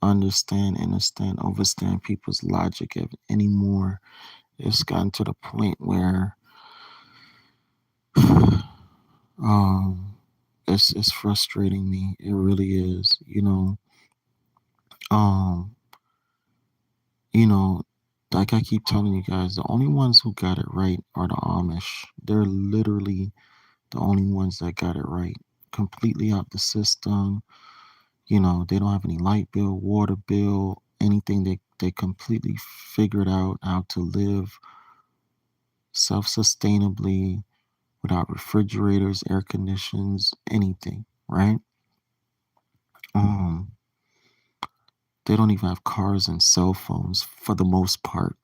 understand people's logic anymore. It's gotten to the point where um it's frustrating me. It really is. Um, you know, like I keep telling you guys, the only ones who got it right are the Amish. They're literally the only ones that got it right. Completely out the system. They don't have any light bill, water bill, anything. They completely figured out how to live self-sustainably without refrigerators, air conditions, anything, right? Um, they don't even have cars and cell phones for the most part.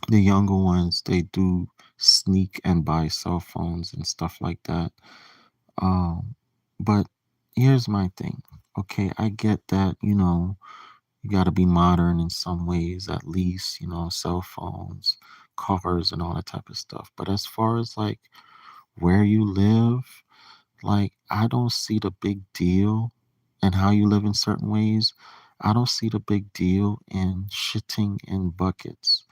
The younger ones, they do sneak and buy cell phones and stuff like that. Um, but here's my thing. Okay, I get that, you got to be modern in some ways, at least, cell phones, cars, and all that type of stuff. But as far as like where you live, like, I don't see the big deal in how you live in certain ways. I don't see the big deal in shitting in buckets.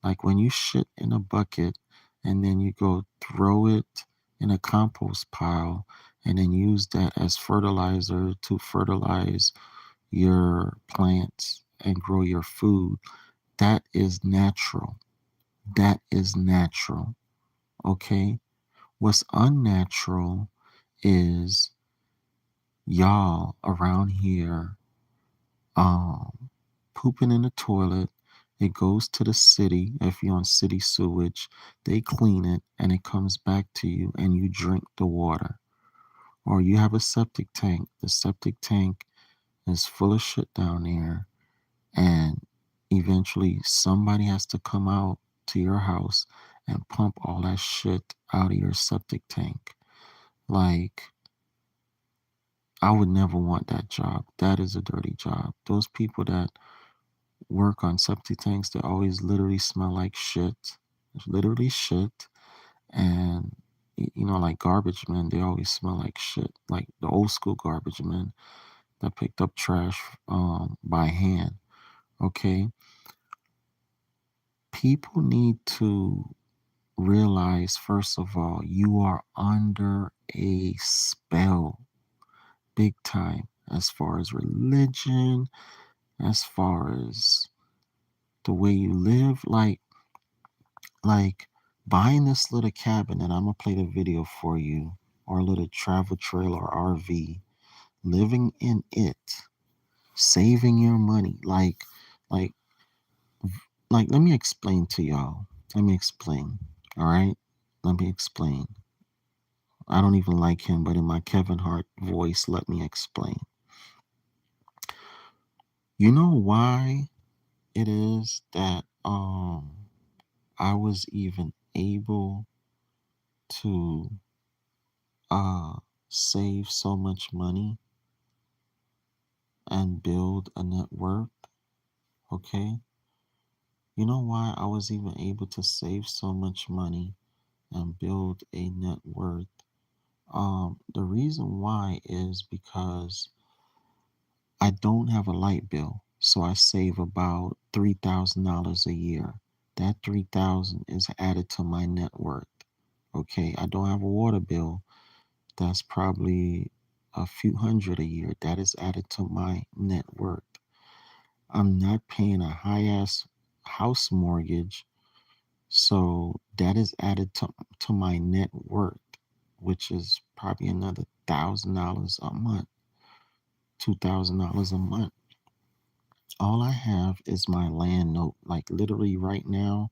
Like when you shit in a bucket and then you go throw it in a compost pile and then use that as fertilizer to fertilize your plants and grow your food, that is natural. That is natural. Okay? What's unnatural is y'all around here um pooping in the toilet. It goes to the city. If you're on city sewage, they clean it and it comes back to you and you drink the water. Or you have a septic tank. The septic tank is full of shit down there, and eventually somebody has to come out to your house and pump all that shit out of your septic tank. Like, I would never want that job. That is a dirty job. Those people that work on septic tanks, they always literally smell like shit. Literally shit. And like garbage men, they always smell like shit. Like the old school garbage men that picked up trash by hand. Okay. People need to realize, first of all, you are under a spell, big time, as far as religion, as far as the way you live. Like buying this little cabin, and I'm gonna play the video for you, or a little travel trailer or RV, living in it, saving your money. Like, let me explain to y'all. Let me explain. All right. Let me explain. I don't even like him, but in my Kevin Hart voice, let me explain. You know why it is that I was even able to uh save so much money and build a net worth, okay? You know why I was even able to save so much money and build a net worth? The reason why is because I don't have a light bill, so I save about $3,000 a year. That 3,000 is added to my net worth. Okay, I don't have a water bill. That's probably a few hundred a year. That is added to my net worth. I'm not paying a high ass house mortgage, so that is added to my net worth, which is probably another $1,000 a month, $2,000 a month. All I have is my land note. Like literally right now,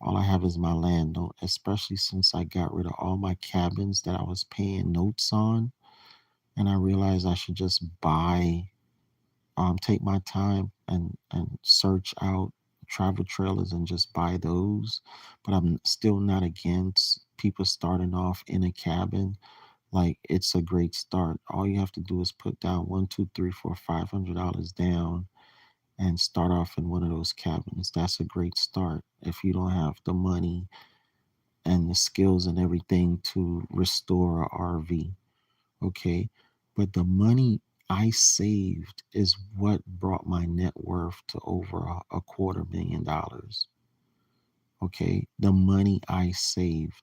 all I have is my land note, especially since I got rid of all my cabins that I was paying notes on. And I realized I should just take my time and search out travel trailers and just buy those. But I'm still not against people starting off in a cabin. Like, it's a great start. All you have to do is put down one, two, three, four, $500 down and start off in one of those cabins. That's a great start if you don't have the money and the skills and everything to restore a RV. Okay. But the money I saved is what brought my net worth to over a $250,000. Okay. The money I saved.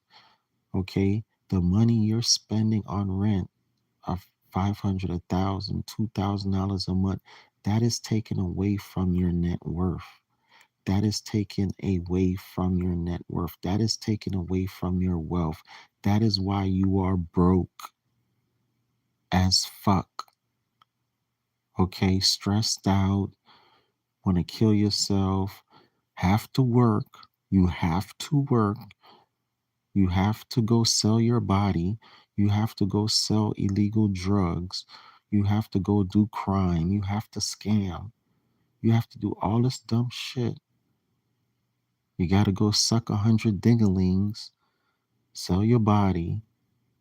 Okay. The money you're spending on rent of 500, 1,000, $2,000 a month, that is taken away from your net worth. That is taken away from your net worth. That is taken away from your wealth. That is why you are broke as fuck. Okay, stressed out, want to kill yourself, have to work. You have to work. You have to go sell your body. You have to go sell illegal drugs. You have to go do crime. You have to scam. You have to do all this dumb shit. You got to go suck 100 dinglings, sell your body.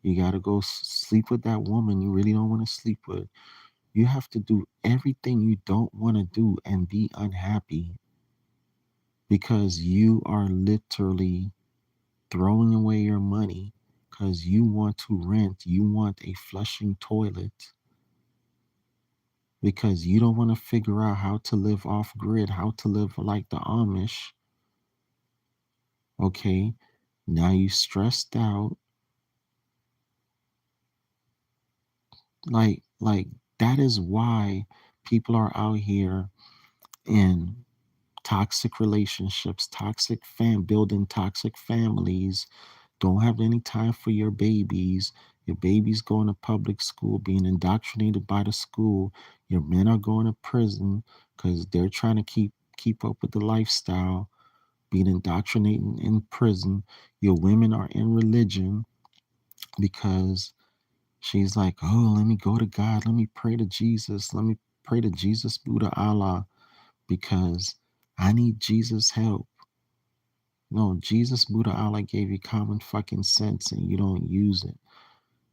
You got to go sleep with that woman you really don't want to sleep with. You have to do everything you don't want to do and be unhappy because you are literally throwing away your money because you want to rent, you want a flushing toilet because you don't want to figure out how to live off grid, how to live like the Amish. Okay, now you stressed out. Like that is why people are out here in toxic relationships, building toxic families, don't have any time for your babies. Your baby's going to public school, being indoctrinated by the school. Your men are going to prison because they're trying to keep up with the lifestyle, being indoctrinated in prison. Your women are in religion because she's like, oh, let me go to God. Let me pray to Jesus. Let me pray to Jesus, Buddha, Allah, because I need Jesus' help. No, Jesus, Buddha, Allah gave you common fucking sense and you don't use it.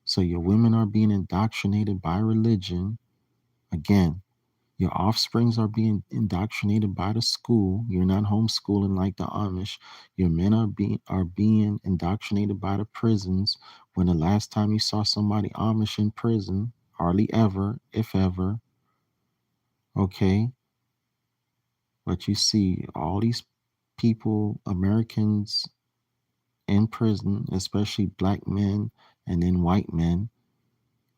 So your women are being indoctrinated by religion. Again, your offsprings are being indoctrinated by the school. You're not homeschooling like the Amish. Your men are being indoctrinated by the prisons. When the last time you saw somebody Amish in prison, hardly ever, if ever. Okay. But you see all these people, Americans in prison, especially black men and then white men.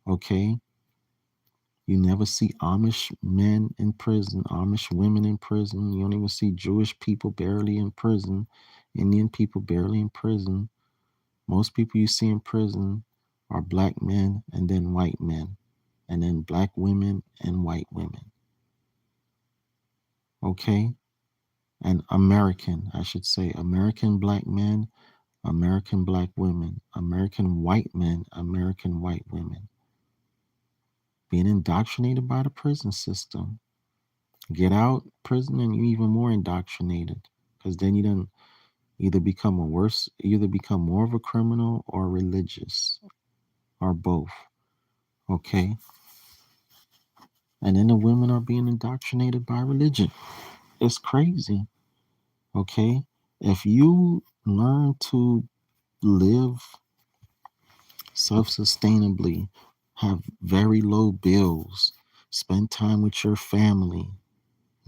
Okay. You never see Amish men in prison, Amish women in prison. You don't even see Jewish people barely in prison, Indian people barely in prison. Most people you see in prison are black men and then white men, and then black women and white women. Okay? And American, I should say, American black men, American black women, American white men, American white women. Being indoctrinated by the prison system. Get out prison and you even more indoctrinated because then you don't either become more of a criminal or religious or both. Okay. And then the women are being indoctrinated by religion. It's crazy. Okay. If you learn to live self-sustainably, have very low bills, spend time with your family,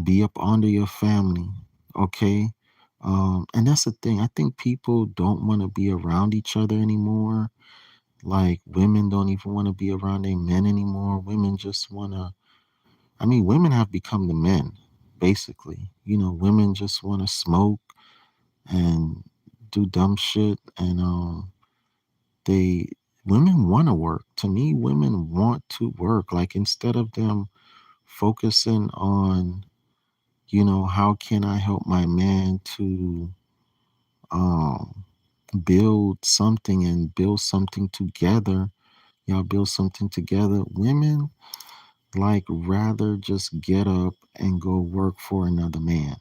be up under your family. Okay. And that's the thing. I think people don't want to be around each other anymore. Like women don't even want to be around their men anymore. Women just want to, I mean, women have become the men, basically. Women just want to smoke and do dumb shit. And they, women want to work. To me, women want to work. Like instead of them focusing on, how can I help my man to um, build something together. Y'all build something together. Women like rather just get up and go work for another man.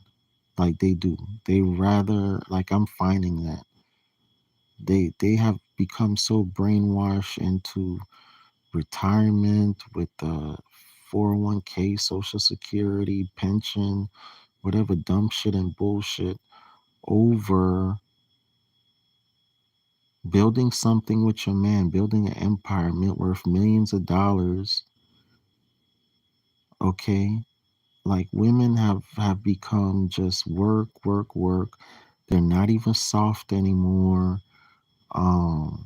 Like they do. They rather like I'm finding that they have become so brainwashed into retirement with the 401k, social security, pension, whatever dumb shit and bullshit over building something with your man, building an empire worth millions of dollars, Okay? Like women have become just work, work, work. They're not even soft anymore. Um,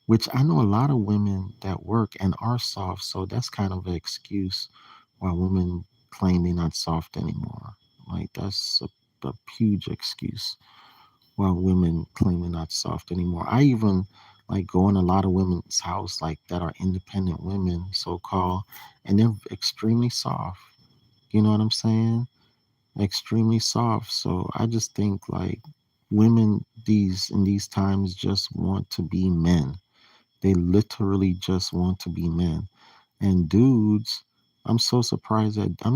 which I know a lot of women that work and are soft, so that's kind of an excuse why women claim they're not soft anymore. Like that's a huge excuse why women claim they're not soft anymore. I even like go in a lot of women's house like that are independent women, so called, and they're extremely soft. You know what I'm saying? Extremely soft. So I just think like women these in these times just want to be men. They literally just want to be men. And dudes, I'm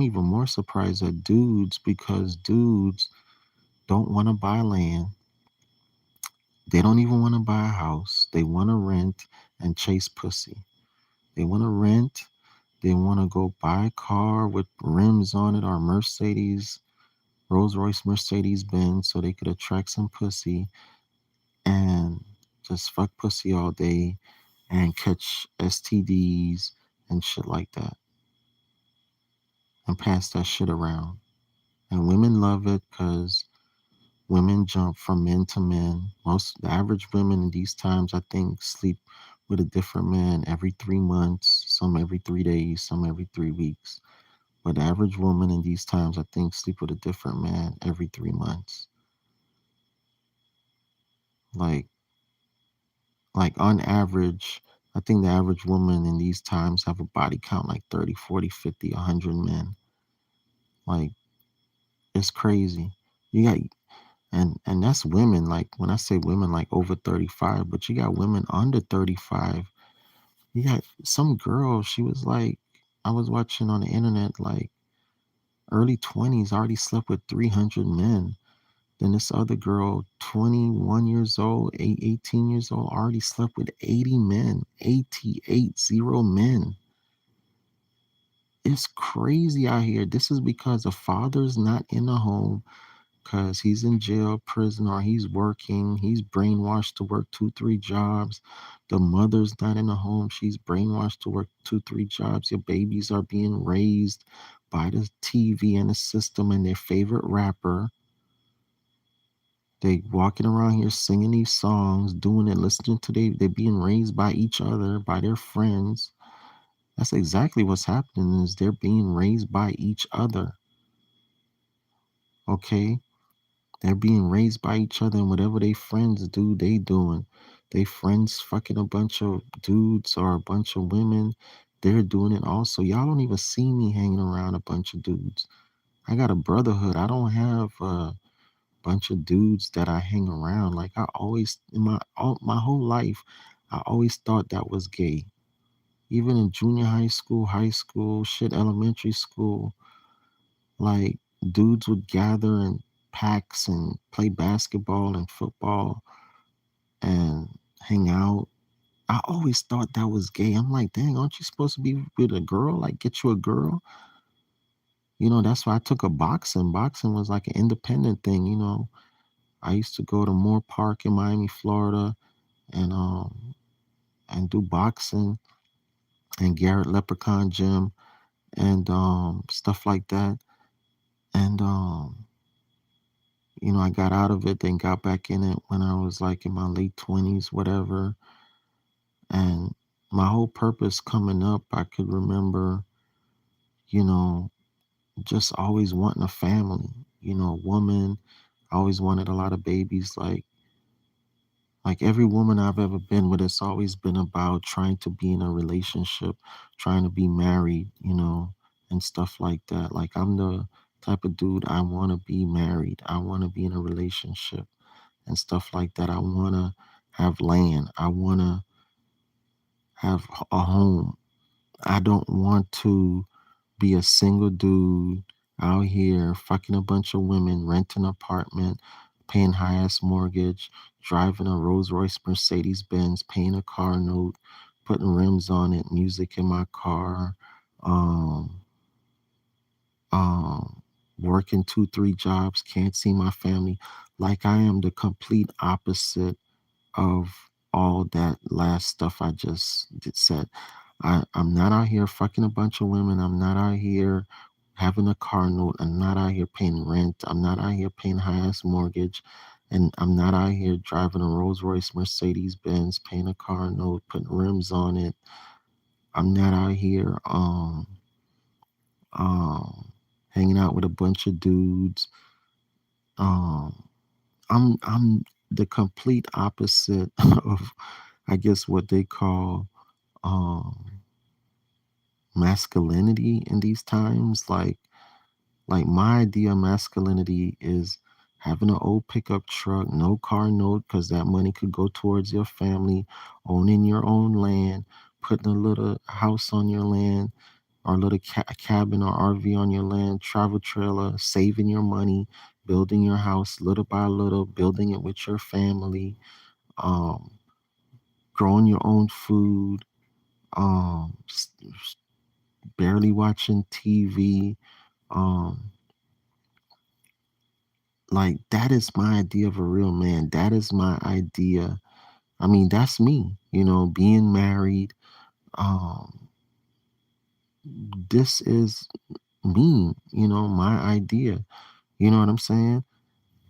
even more surprised at dudes because dudes don't want to buy land. They don't even want to buy a house. They want to rent and chase pussy. They want to rent. They want to go buy a car with rims on it or Mercedes, Rolls Royce Mercedes Benz so they could attract some pussy and just fuck pussy all day and catch STDs and shit like that and pass that shit around. And women love it because women jump from men to men. The average women in these times, I think, sleep with a different man every 3 months, some every 3 days, some every 3 weeks. But the average woman in these times, I think, sleep with a different man every 3 months. Like, like on average, I think the average woman in these times have a body count like 30, 40, 50, 100 men. Like, it's crazy. You got and that's women. Like when I say women, like over 35, but you got women under 35. You got some girl. She was like, I was watching on the internet, like early 20s, already slept with 300 men. Then this other girl, 21 years old, 18 years old, already slept with 80 men, 88, zero men. It's crazy out here. This is because the father's not in the home because he's in jail, prison, or he's working. He's brainwashed to work two, three jobs. The mother's not in the home. She's brainwashed to work two, three jobs. Your babies are being raised by the TV and the system and their favorite rapper. They walking around here singing these songs, doing it, listening to they're being raised by each other, by their friends. That's exactly what's happening is they're being raised by each other. Okay? They're being raised by each other, and whatever they friends do, they doing. They friends fucking a bunch of dudes or a bunch of women. They're doing it also. Y'all don't even see me hanging around a bunch of dudes. I got a brotherhood. I don't have a bunch of dudes that I hang around. Like I always in my whole life, I always thought that was gay. Even in junior high school, shit, elementary school, like dudes would gather in packs and play basketball and football and hang out. I always thought that was gay. I'm like, dang, aren't you supposed to be with a girl? Like, get you a girl. That's why I took a boxing. Boxing was like an independent thing. I used to go to Moore Park in Miami, Florida, and do boxing and Garrett Leprechaun Gym and stuff like that. And I got out of it, then got back in it when I was like in my late 20s, whatever. And my whole purpose coming up, I could remember, you know, just always wanting a family, a woman. I always wanted a lot of babies. Like every woman I've ever been with, it's always been about trying to be in a relationship, trying to be married, and stuff like that. Like I'm the type of dude I want to be married. I want to be in a relationship and stuff like that. I want to have land. I want to have a home. I don't want to be a single dude out here fucking a bunch of women, renting an apartment, paying high ass mortgage, driving a Rolls Royce Mercedes Benz, paying a car note, putting rims on it, music in my car, um, working two, three jobs, can't see my family. Like I am the complete opposite of all that last stuff I just said. I'm not out here fucking a bunch of women. I'm not out here having a car note. I'm not out here paying rent. I'm not out here paying high ass mortgage. And I'm not out here driving a Rolls Royce Mercedes Benz, paying a car note, putting rims on it. I'm not out here um hanging out with a bunch of dudes. Um I'm the complete opposite of, I guess, what they call um masculinity in these times. Like my idea of masculinity is having an old pickup truck, no car note, because that money could go towards your family, owning your own land, putting a little house on your land, or a little cabin or RV on your land, travel trailer, saving your money, building your house little by little, building it with your family, um, growing your own food, barely watching TV. Um, like that is my idea of a real man. That is my idea. I mean, that's me, being married. Um, this is me, my idea. You know what I'm saying?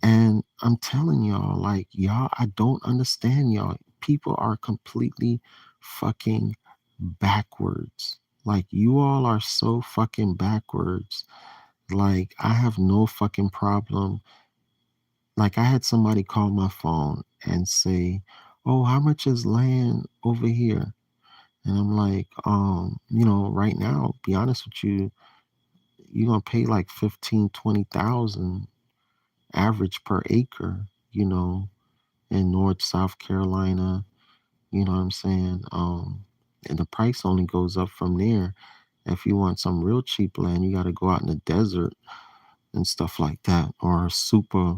And I'm telling y'all, like, y'all, I don't understand y'all. People are completely fucking backwards. Like, you all are so fucking backwards. Like, I have no fucking problem. Like, I had somebody call my phone and say, "Oh, how much is land over here?" And I'm like, right now, be honest with you, you're gonna pay like 15, 20,000 average per acre, in North South Carolina, you know what I'm saying? And the price only goes up from there. If you want some real cheap land, you gotta go out in the desert and stuff like that, or super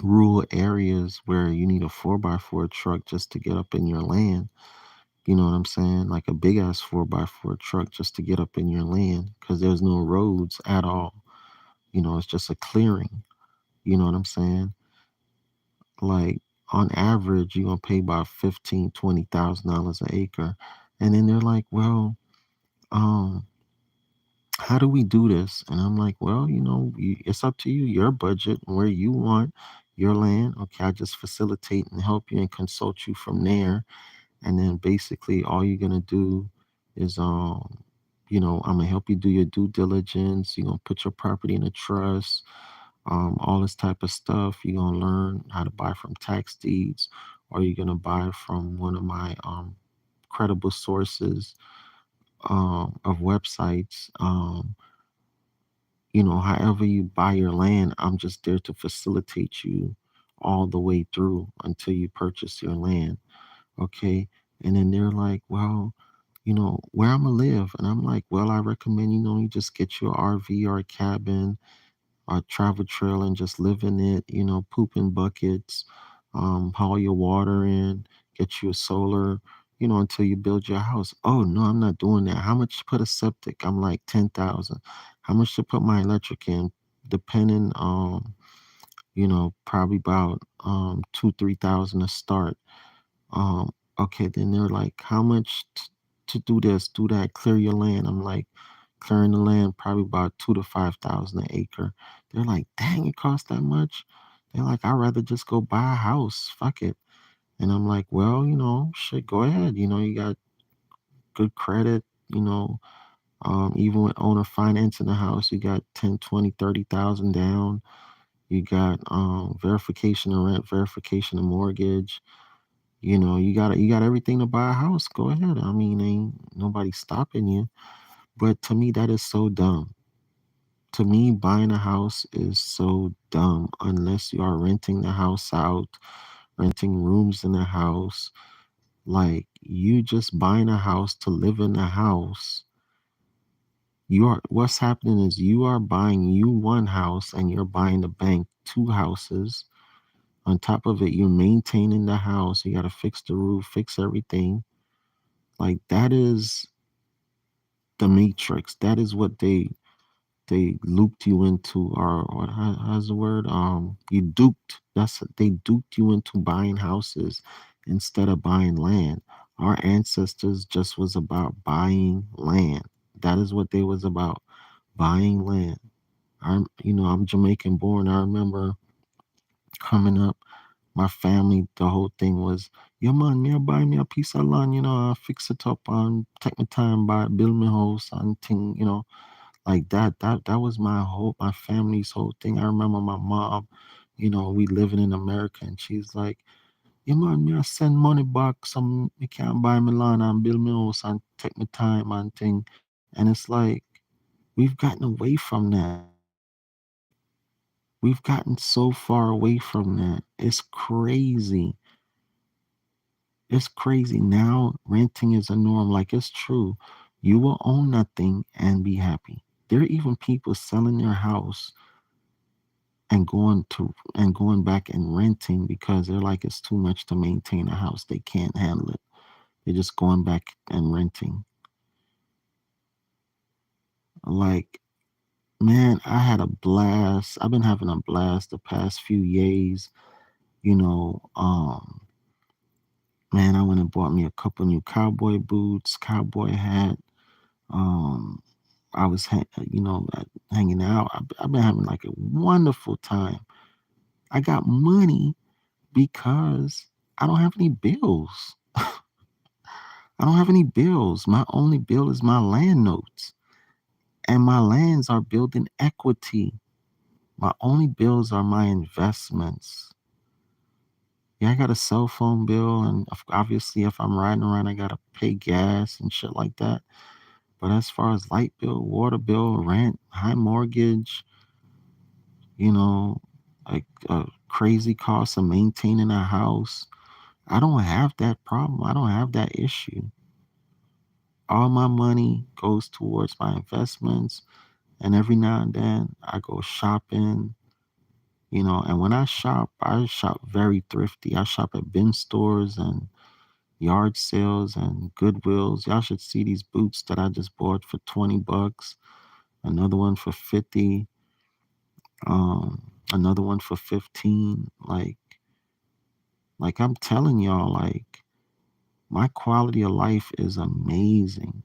rural areas where you need a 4x4 truck just to get up in your land. You know what I'm saying? Like a big ass 4x4 truck just to get up in your land because there's no roads at all. It's just a clearing. You know what I'm saying? Like on average, you're gonna pay about 15, $20,000 an acre. And then they're like, well, um, how do we do this? And I'm like, well, it's up to you, your budget, where you want your land. Okay, I just facilitate and help you and consult you from there. And then basically all you're gonna do is I'm gonna help you do your due diligence. You're gonna put your property in a trust, all this type of stuff. You're gonna learn how to buy from tax deeds, or you're gonna buy from one of my credible sources of websites. However you buy your land, I'm just there to facilitate you all the way through until you purchase your land. Okay. And then they're like, well, where I'm gonna live. And I'm like, well, I recommend, you just get you an RV or a cabin or a travel trailer and just live in it, poop in buckets, haul your water in, get you a solar, until you build your house. Oh no, I'm not doing that. How much to put a septic? I'm like 10,000. How much to put my electric in? Depending probably about 2, 3,000 to start. Um, okay, then they're like, how much to do this, do that, clear your land? I'm like, clearing the land probably about 2 to 5,000 an acre. They're like, dang, it costs that much. They're like, I'd rather just go buy a house. Fuck it. And I'm like, well, shit, go ahead. You got good credit, even with owner financing the house, you got 10, 20, 30,000 down. You got verification of rent, verification of mortgage. You got everything to buy a house. Go ahead. I mean, ain't nobody stopping you. But to me, that is so dumb. To me, buying a house is so dumb unless you are renting the house out, renting rooms in the house. Like you just buying a house to live in the house. What's happening is you are buying you one house and you're buying the bank two houses. On top of it, you're maintaining the house. You got to fix the roof, fix everything. Like that is the matrix. That is what they looped you into, or how's the word? You duped. They duped you into buying houses instead of buying land. Our ancestors just was about buying land. That is what they was about, buying land. I'm Jamaican born. I remember coming up, my family, the whole thing was, yo man, me I buy me a piece of land, I fix it up and take my time, buy build my house and thing, like that. That was my family's whole thing. I remember my mom, we living in America, and she's like, yeah man, me I send money back, some me can buy me land and build my house and take my time and thing. And it's like we've gotten away from that. We've gotten so far away from that. It's crazy. It's crazy. Now renting is a norm. Like, it's true. You will own nothing and be happy. There are even people selling their house and going back and renting because they're like it's too much to maintain a house. They can't handle it. They're just going back and renting. Like, man, I had a blast. I've been having a blast the past few years. You know, man, I went and bought me a couple new cowboy boots, cowboy hat. Um, I was, hanging out. I've been having like a wonderful time. I got money because I don't have any bills. I don't have any bills. My only bill is my land notes, and my lands are building equity. My only bills are my investments. Yeah, I got a cell phone bill, and obviously, if I'm riding around, I gotta pay gas and shit like that. But as far as light bill, water bill, rent, high mortgage, you know, like crazy costs of maintaining a house, I don't have that problem. I don't have that issue. All my money goes towards my investments, and every now and then I go shopping. And when I shop very thrifty. I shop at bin stores and yard sales and Goodwills. Y'all should see these boots that I just bought for $20, another one for 50, another one for 15. Like I'm telling y'all, like my quality of life is amazing.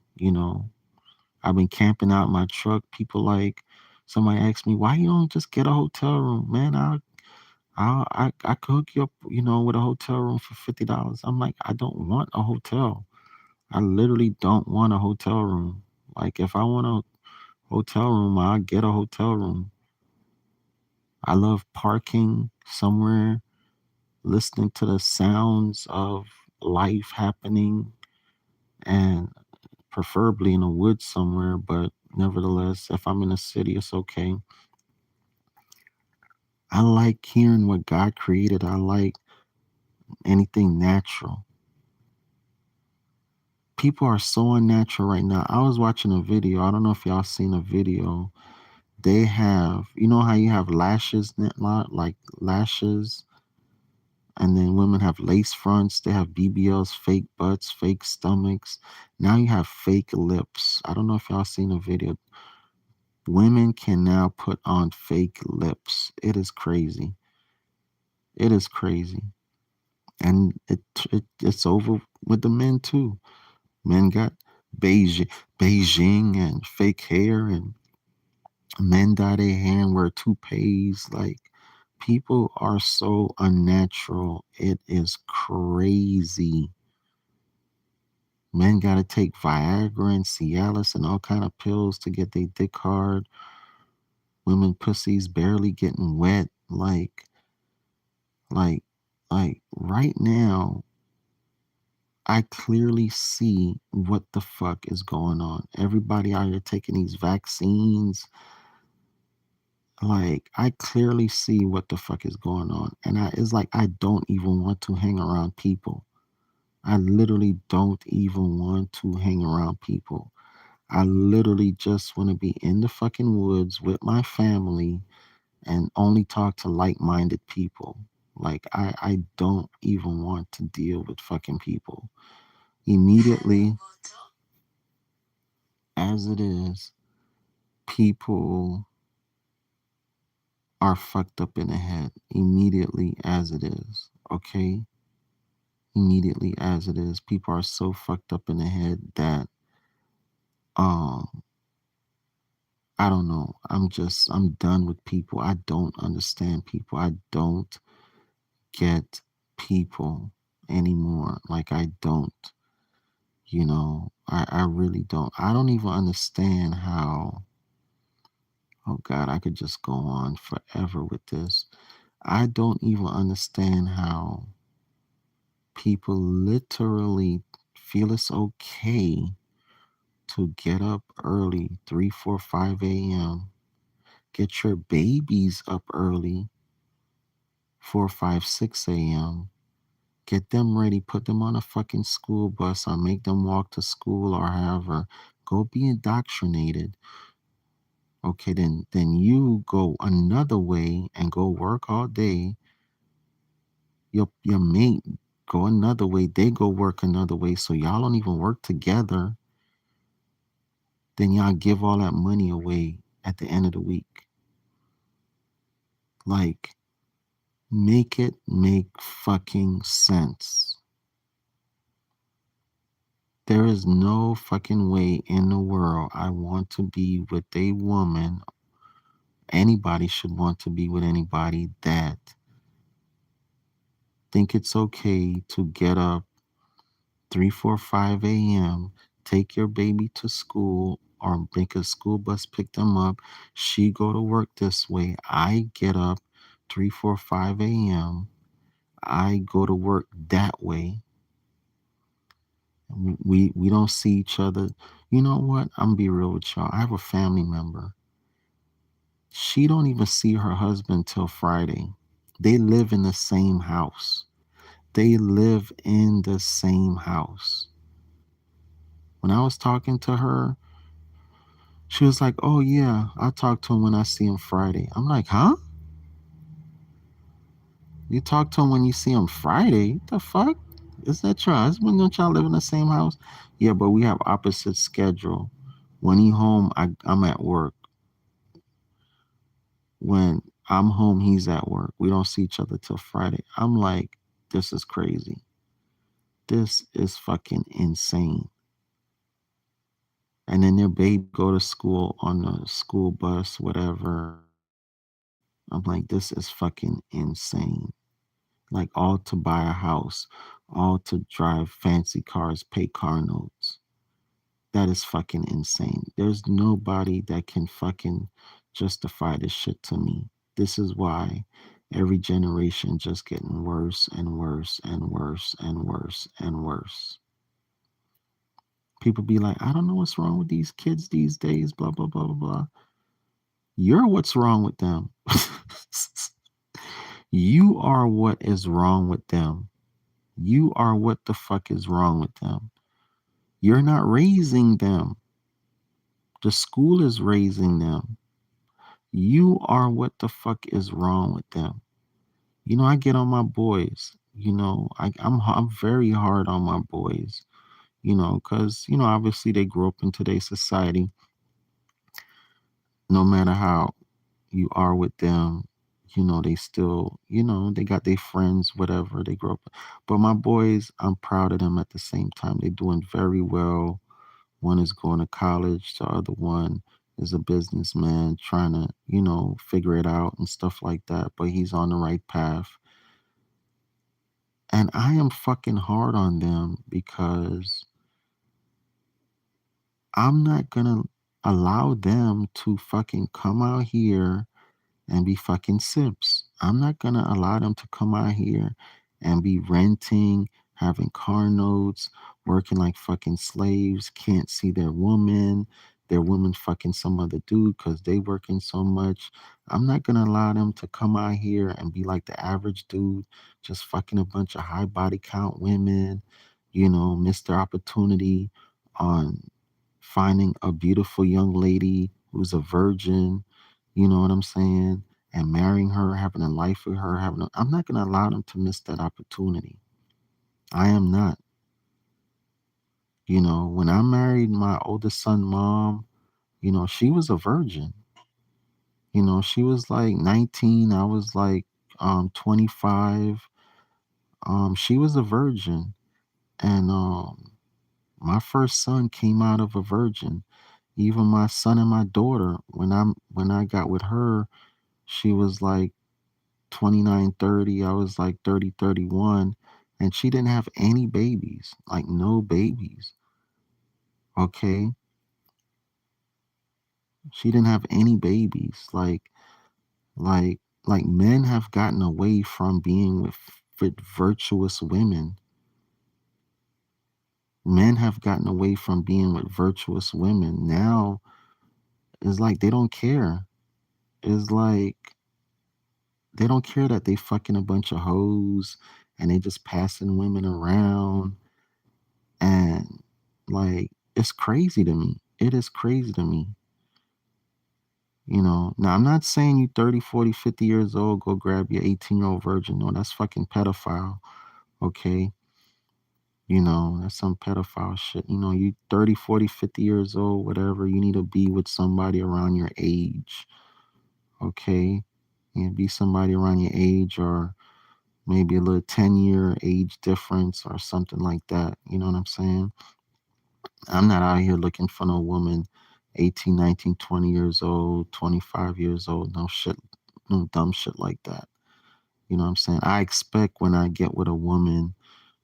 I've been camping out my truck. People like somebody asked me, why you don't just get a hotel room? Man, I could hook you up, with a hotel room for $50. I'm like, I don't want a hotel. I literally don't want a hotel room. Like, if I want a hotel room, I'll get a hotel room. I love parking somewhere, listening to the sounds of life happening, and preferably in a woods somewhere. But nevertheless, if I'm in a city, it's okay. I like hearing what God created. I like anything natural. People are so unnatural right now. I was watching a video. I don't know if y'all seen a video. They have, how you have lashes, like lashes, and then women have lace fronts. They have BBLs, fake butts, fake stomachs. Now you have fake lips. I don't know if y'all seen a video. Women can now put on fake lips. It is crazy. It is crazy. And it's over with the men too. Men got Beijing and fake hair, and men dye their hair and wear toupees. Like, people are so unnatural. It is crazy. Men gotta take Viagra and Cialis and all kind of pills to get their dick hard. Women pussies barely getting wet. Like, like right now, I clearly see what the fuck is going on. Everybody out here taking these vaccines. Like, I clearly see what the fuck is going on. And it's like I don't even want to hang around people. I literally don't even want to hang around people. I literally just want to be in the fucking woods with my family and only talk to like-minded people. Like, I don't even want to deal with fucking people. Immediately, as it is, people are fucked up in the head. Immediately, as it is. Okay? immediately as it is. People are so fucked up in the head that um I don't know. I'm done with people. I don't understand people. I don't get people anymore. Like I don't, I really don't. I don't even understand how, oh God, I could just go on forever with this. I don't even understand how people literally feel it's okay to get up early, 3, 4, 5 a.m., get your babies up early, 4, 5, 6 a.m., get them ready, put them on a fucking school bus or make them walk to school or however, go be indoctrinated. Okay, then you go another way and go work all day. Your mate go another way, they go work another way, so y'all don't even work together. Then y'all give all that money away at the end of the week. Like, make it make fucking sense. There is no fucking way in the world I want to be with a woman. Anybody should want to be with anybody that think it's okay to get up 3, 4, 5 a.m., take your baby to school or make a school bus pick them up. She go to work this way. I get up 3, 4, 5 a.m. I go to work that way. We don't see each other. You know what? I'm gonna be real with y'all. I have a family member. She don't even see her husband till Friday. They live in the same house. They live in the same house. When I was talking to her, she was like, "Oh yeah, I talk to him when I see him Friday." I'm like, "Huh? You talk to him when you see him Friday? What the fuck? Is that your husband? Don't y'all live in the same house?" "Yeah, but we have opposite schedule. When he home, I'm at work. When I'm home, he's at work. We don't see each other till Friday." I'm like, "This is crazy. This is fucking insane." And then their baby go to school on the school bus, whatever. I'm like, this is fucking insane. Like all to buy a house, all to drive fancy cars, pay car notes. That is fucking insane. There's nobody that can fucking justify this shit to me. This is why every generation just getting worse and worse and worse and worse and worse. People be like, I don't know what's wrong with these kids these days, blah, blah, blah, blah, blah. You're what's wrong with them. You are what is wrong with them. You are what the fuck is wrong with them. You're not raising them. The school is raising them. You are what the fuck is wrong with them. I get on my boys. I'm very hard on my boys. Because obviously they grew up in today's society. No matter how you are with them, they still, they got their friends, whatever they grow up. But my boys, I'm proud of them at the same time. They're doing very well. One is going to college, the other one is a businessman trying to, figure it out and stuff like that. But he's on the right path. And I am fucking hard on them because I'm not going to allow them to fucking come out here and be fucking simps. I'm not gonna allow them to come out here and be renting, having car notes, working like fucking slaves, can't see their woman fucking some other dude because they working so much. I'm not gonna allow them to come out here and be like the average dude, just fucking a bunch of high body count women, miss their opportunity on finding a beautiful young lady who's a virgin, you know what I'm saying? And marrying her, having a life with her, I'm not going to allow them to miss that opportunity. I am not. When I married my oldest son mom, she was a virgin. She was like 19, I was like 25. She was a virgin, and my first son came out of a virgin. Even my son and my daughter, when I got with her, she was like 29, 30. I was like 30, 31, and she didn't have any babies, like no babies. Okay, she didn't have any babies. Like like men have gotten away from being with virtuous women. Men have gotten away from being with virtuous women. Now it's like they don't care. It's like they don't care that they fucking a bunch of hoes and they just passing women around, and like it's crazy to me. It is crazy to me. Now I'm not saying you 30, 40, 50 years old, go grab your 18-year-old virgin. No, that's fucking pedophile. Okay. That's some pedophile shit. You 30, 40, 50 years old, whatever, you need to be with somebody around your age. Okay. And be somebody around your age, or maybe a little 10-year age difference or something like that. You know what I'm saying? I'm not out here looking for no woman 18, 19, 20 years old, 25 years old. No shit, no dumb shit like that. You know what I'm saying? I expect when I get with a woman,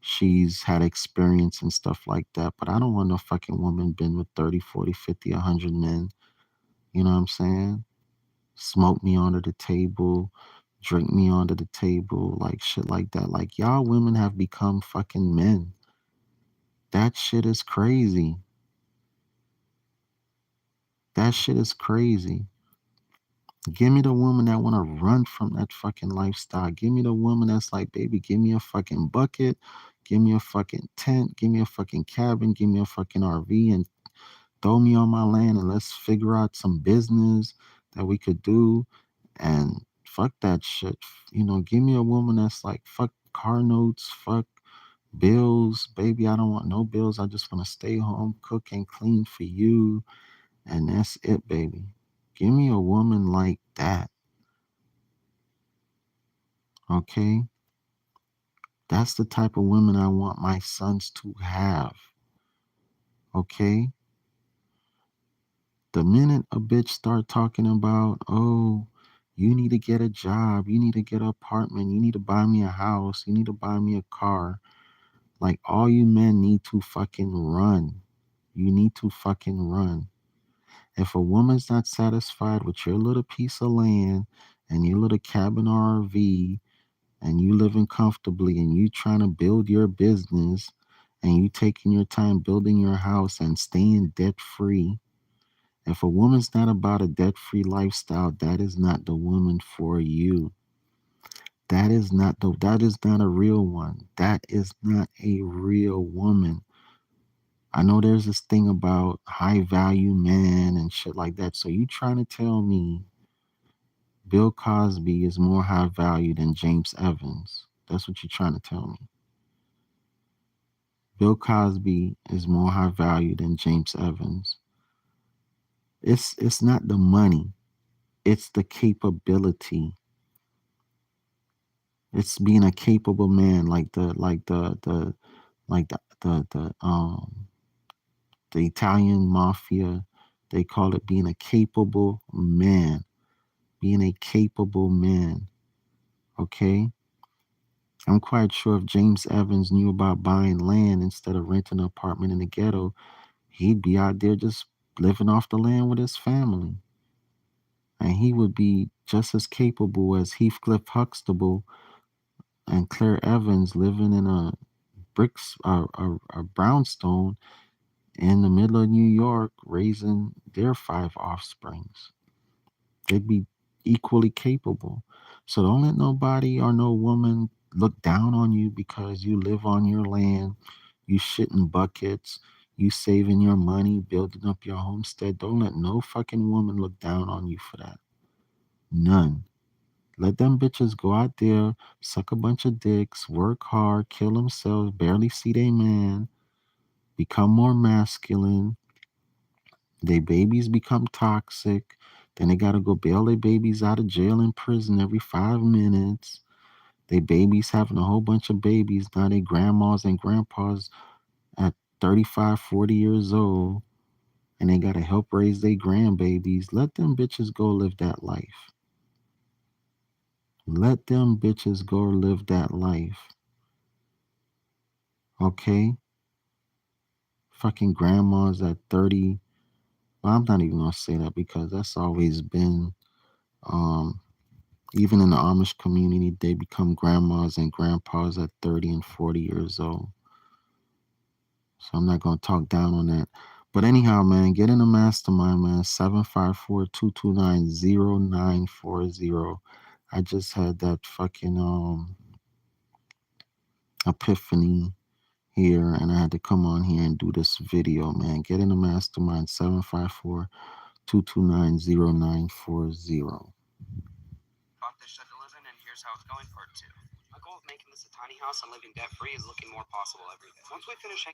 she's had experience and stuff like that. But I don't want no fucking woman been with 30, 40, 50, 100 men. You know what I'm saying? Smoke me under the table, drink me under the table, like shit like that. Like y'all women have become fucking men. That shit is crazy. That shit is crazy. Give me the woman that want to run from that fucking lifestyle. Give me the woman that's like, baby, give me a fucking bucket, give me a fucking tent, give me a fucking cabin, give me a fucking RV, and throw me on my land, and let's figure out some business that we could do. And fuck that shit. Give me a woman that's like, fuck car notes, fuck bills, baby. I don't want no bills. I just want to stay home, cook and clean for you, and that's it, baby. Give me a woman like that. Okay? That's the type of women I want my sons to have. Okay? The minute a bitch start talking about, oh, you need to get a job, you need to get an apartment, you need to buy me a house, you need to buy me a car, like all you men need to fucking run. You need to fucking run. If a woman's not satisfied with your little piece of land and your little cabin or RV, and you living comfortably, and you trying to build your business, and you taking your time building your house and staying debt free, if a woman's not about a debt free lifestyle, that is not the woman for you. That is not a real one. That is not a real woman. I know there's this thing about high value men and shit like that. So you trying to tell me Bill Cosby is more high value than James Evans? That's what you're trying to tell me. Bill Cosby is more high value than James Evans. It's not the money. It's the capability. It's being a capable man, like the Italian mafia. They call it being a capable man. Being a capable man. Okay? I'm quite sure if James Evans knew about buying land instead of renting an apartment in the ghetto, he'd be out there just living off the land with his family. And he would be just as capable as Heathcliff Huxtable and Claire Evans living in a a brownstone in the middle of New York, raising their 5 offsprings. They'd be equally capable. So don't let nobody or no woman look down on you because you live on your land, you shit in buckets, you saving your money, building up your homestead. Don't let no fucking woman look down on you for that. None. Let them bitches go out there, suck a bunch of dicks, work hard, kill themselves, barely see their man, become more masculine. Their babies become toxic. Then they gotta go bail their babies out of jail and prison every 5 minutes. They babies having a whole bunch of babies. Now they grandmas and grandpas at 35, 40 years old, and they got to help raise their grandbabies. Let them bitches go live that life. Let them bitches go live that life. Okay? Fucking grandmas at 30. Well, I'm not even gonna say that because that's always been um even in the Amish community, they become grandmas and grandpas at 30 and 40 years old. So I'm not gonna talk down on that. But anyhow, man, get in the mastermind, man. 754-229-0940. I just had that fucking epiphany here, and I had to come on here and do this video, man. Get in the mastermind. 754-229-0940. Bought this shed to live in, and here's how it's going. Part two. My goal of making this a tiny house and living debt free is looking more possible every day. Once we finish